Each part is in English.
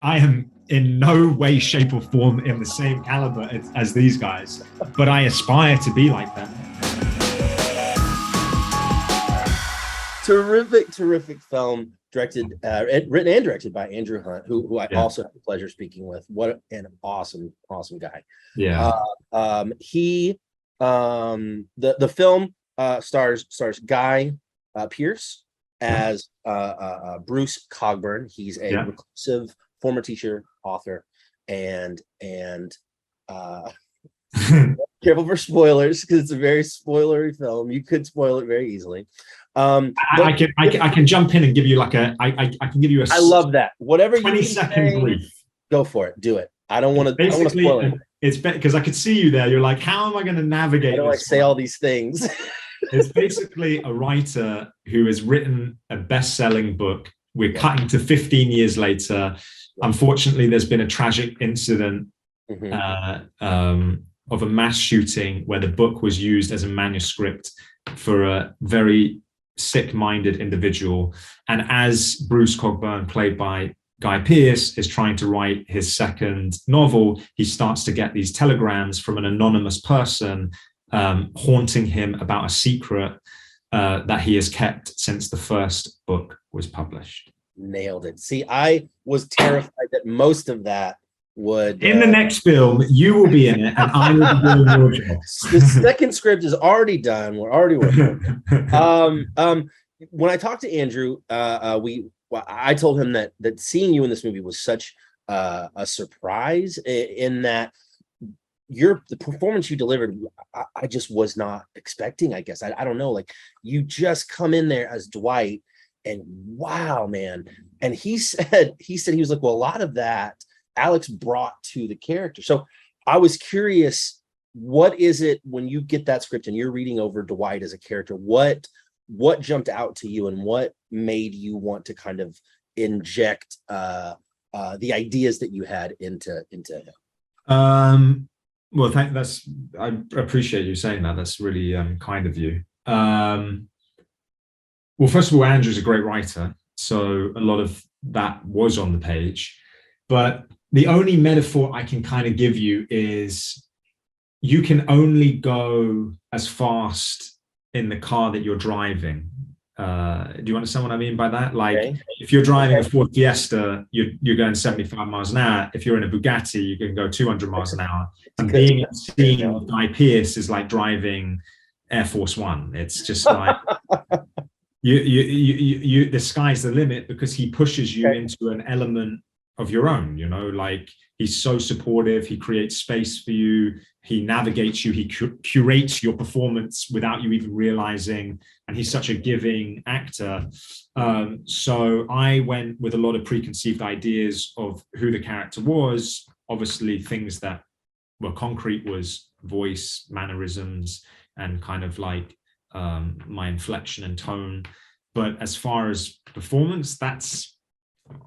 I am in no way, shape, or form in the same caliber as these guys, but I aspire to be like them. Terrific film, written and directed by Andrew Hunt, who I also have the pleasure of speaking with. What an awesome guy. Yeah. The film stars Guy Pearce as Bruce Cogburn. He's a reclusive former teacher, author, and careful for spoilers because it's a very spoilery film. You could spoil it very easily. I can jump in and give you like I can give you a. I love that. Whatever 20-second brief. Go for it. Do it. I don't want to. Basically, spoil it. It's because I could see you there. You're like, how am I going to navigate? I don't like say all these things. It's basically a writer who has written a best-selling book. We're cutting to 15 years later. Unfortunately, there's been a tragic incident of a mass shooting where the book was used as a manuscript for a very sick-minded individual. And as Bruce Cogburn, played by Guy Pearce, is trying to write his second novel, he starts to get these telegrams from an anonymous person haunting him about a secret that he has kept since the first book was published. Nailed it. See, I was terrified that most of that would... In the next film, you will be in it, and I will be doing your job. The second script is already done. We're already working. When I talked to Andrew, I told him that seeing you in this movie was such a surprise in that the performance you delivered, I just was not expecting, I guess. I don't know, like you just come in there as Dwight and wow, man. And he said he was like, well, a lot of that Alex brought to the character. So I was curious, what is it when you get that script and you're reading over Dwight as a character, what jumped out to you and what made you want to kind of inject the ideas that you had into him? Well, I appreciate you saying that. That's really kind of you. Well, first of all, Andrew's a great writer, so a lot of that was on the page. But the only metaphor I can kind of give you is you can only go as fast in the car that you're driving. Do you understand what I mean by that? Like, if you're driving a Ford Fiesta, you're going 75 miles an hour. If you're in a Bugatti, you can go 200 miles an hour. And being in a scene with Guy Pearce is like driving Air Force One. It's just like the sky's the limit because he pushes you into an element of your own. You know, like he's so supportive. He creates space for you. He navigates you. He curates your performance without you even realizing. And he's such a giving actor. So I went with a lot of preconceived ideas of who the character was. Obviously, things that were concrete was voice, mannerisms, and kind of like my inflection and tone. But as far as performance,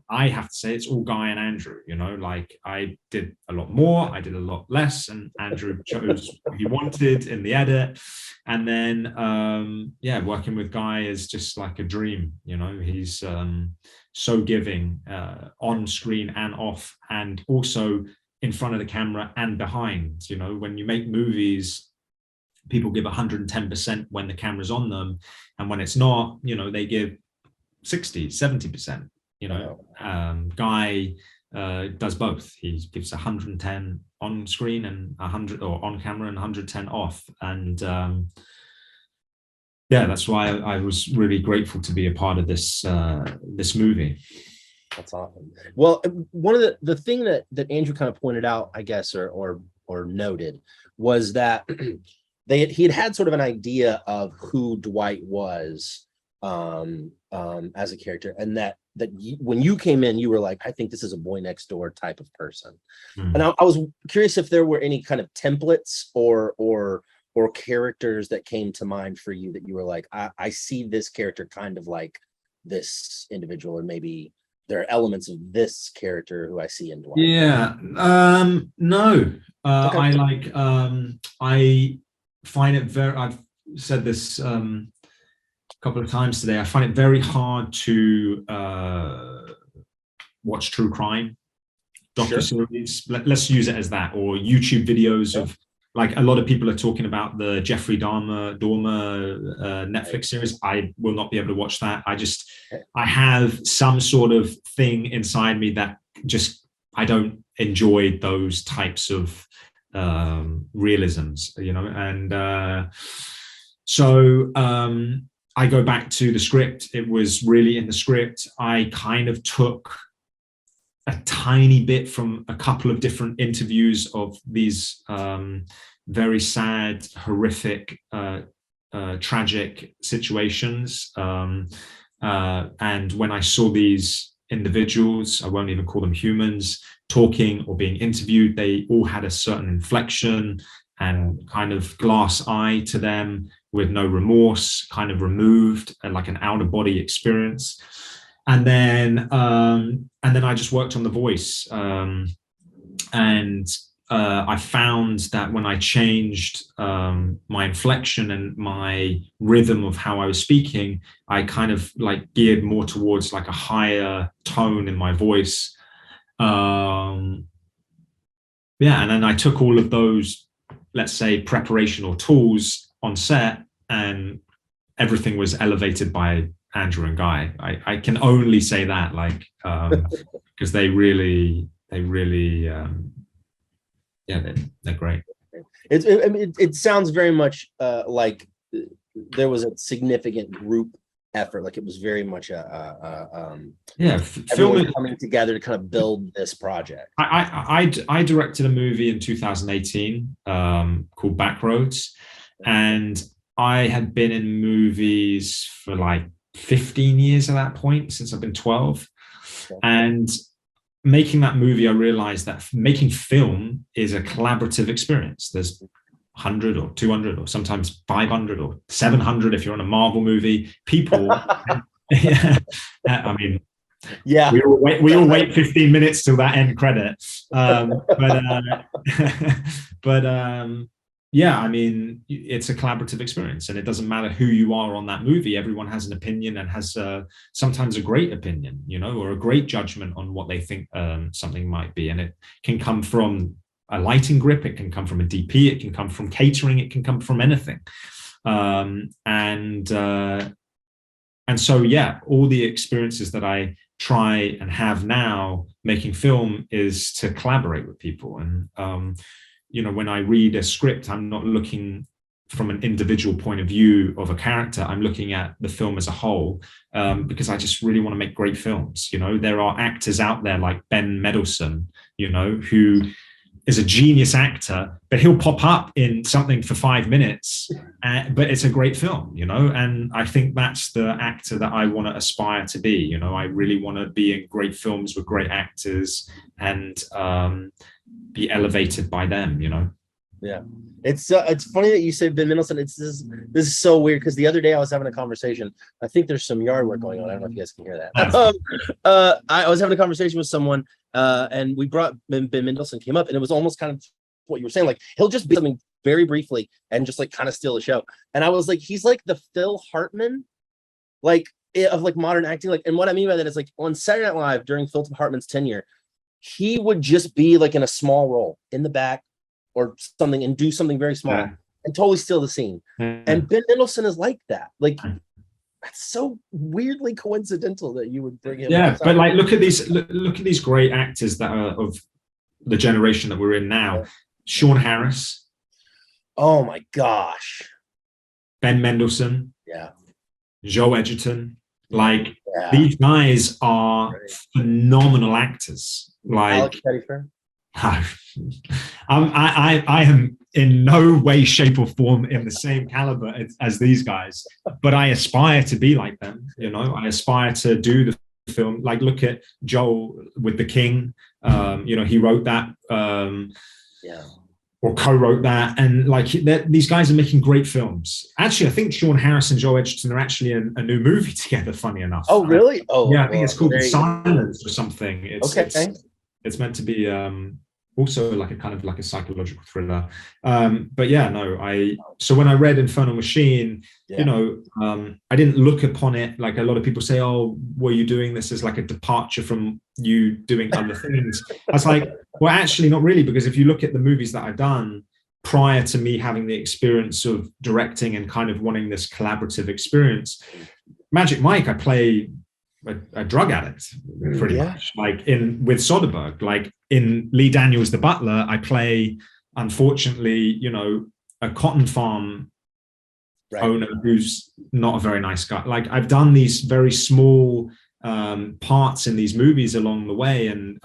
I have to say it's all Guy and Andrew, you know, like I did a lot more, I did a lot less, and Andrew chose what he wanted in the edit. And then, working with Guy is just like a dream, you know, he's so giving on screen and off, and also in front of the camera and behind. You know, when you make movies, people give 110% when the camera's on them, and when it's not, you know, they give 60, 70%. You know, Guy does both. He gives 110 on screen and 100 or on camera and 110 off. And that's why I was really grateful to be a part of this movie. That's awesome. Well, one of the thing that Andrew kind of pointed out, I guess, or noted, was that he had sort of an idea of who Dwight was as a character, and that when you came in, you were like, I think this is a boy next door type of person. And I was curious if there were any kind of templates or characters that came to mind for you that you were like, I see this character kind of like this individual, or maybe there are elements of this character who I see in Dwight. Yeah, no. I find it very, I've said this couple of times today, I find it very hard to watch true crime docuseries. Let's use it as that, or YouTube videos of, like, a lot of people are talking about the Jeffrey Dahmer Netflix series. I will not be able to watch that. I have some sort of thing inside me that just, I don't enjoy those types of realisms, you know. And so I go back to the script. It was really in the script. I kind of took a tiny bit from a couple of different interviews of these very sad, horrific, tragic situations. And when I saw these individuals, I won't even call them humans, talking or being interviewed, they all had a certain inflection and kind of glass eye to them, with no remorse, kind of removed, like an out of body experience. And then I just worked on the voice, and I found that when I changed my inflection and my rhythm of how I was speaking, I kind of like geared more towards like a higher tone in my voice. And then I took all of those, let's say, preparational tools on set, and everything was elevated by Andrew and Guy. I can only say that, like, because they really, they're great. It sounds very much like there was a significant group effort. Like it was very much everyone coming together to kind of build this project. I directed a movie in 2018 called Backroads, and I had been in movies for like 15 years at that point, since I've been 12. Okay. And making that movie, I realized that making film is a collaborative experience. There's 100 or 200 or sometimes 500 or 700 if you're on a Marvel movie. People, I mean, yeah, we all wait 15 minutes till that end credit. Yeah, I mean, it's a collaborative experience, and it doesn't matter who you are on that movie. Everyone has an opinion, and has sometimes a great opinion, you know, or a great judgment on what they think something might be. And it can come from a lighting grip, it can come from a DP, it can come from catering, it can come from anything. And so, yeah, all the experiences that I try and have now making film is to collaborate with people. And you know, when I read a script, I'm not looking from an individual point of view of a character. I'm looking at the film as a whole, because I just really want to make great films. You know, there are actors out there like Ben Mendelsohn, you know, who is a genius actor, but he'll pop up in something for 5 minutes, but it's a great film, you know. And I think that's the actor that I want to aspire to be. You know, I really want to be in great films with great actors, and be elevated by them, you know. Yeah, it's funny that you say Ben Mendelsohn. This is so weird, because the other day I was having a conversation. I think there's some yard work going on. I don't know if you guys can hear that. I was having a conversation with someone, and we brought Ben Mendelsohn came up, and it was almost kind of what you were saying. Like, he'll just be something very briefly and just like kind of steal the show. And I was like, he's like the Phil Hartman, like, of like modern acting. Like, and what I mean by that is, like, on Saturday Night Live during Phil Hartman's tenure, he would just be like in a small role in the back or something and do something very small and totally steal the scene. And Ben Mendelsohn is like that. Like, that's so weirdly coincidental that you would bring him. Yeah, but like, look at these great actors that are of the generation that we're in now. Yeah. Sean Harris. Oh my gosh. Ben Mendelsohn. Yeah. Joe Edgerton. Like, these guys are phenomenal actors. Like, Pettyfer. I am in no way, shape, or form in the same caliber as these guys, but I aspire to be like them. You know, I aspire to do the film. Like, look at Joel with The King. You know, he wrote that. Or co-wrote that, and like, these guys are making great films. Actually, I think Sean Harris and Joe Edgerton are actually in a new movie together, funny enough. Oh, really? Yeah, I think it's called Silence or something. It's meant to be also like a kind of like a psychological thriller. But yeah, no, so when I read Infernal Machine, you know, I didn't look upon it like a lot of people say, oh, were you doing this as like a departure from you doing other things? I was like, well, actually not really, because if you look at the movies that I've done prior to me having the experience of directing and kind of wanting this collaborative experience, Magic Mike, I play a drug addict pretty much, like with Soderbergh. Like in Lee Daniels the Butler, I play, unfortunately, you know, a cotton farm owner who's not a very nice guy. Like I've done these very small parts in these movies along the way, and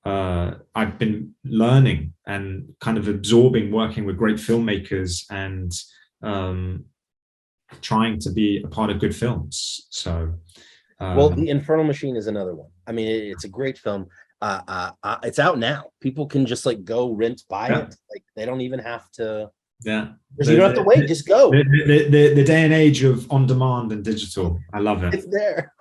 I've been learning and kind of absorbing, working with great filmmakers and trying to be a part of good films. So well, The Infernal Machine is another one. I mean, it's a great film. It's out now. People can just like go rent, buy it. Like they don't even have to. Yeah, you don't have to wait. Just go. The day and age of on demand and digital. I love it. It's there.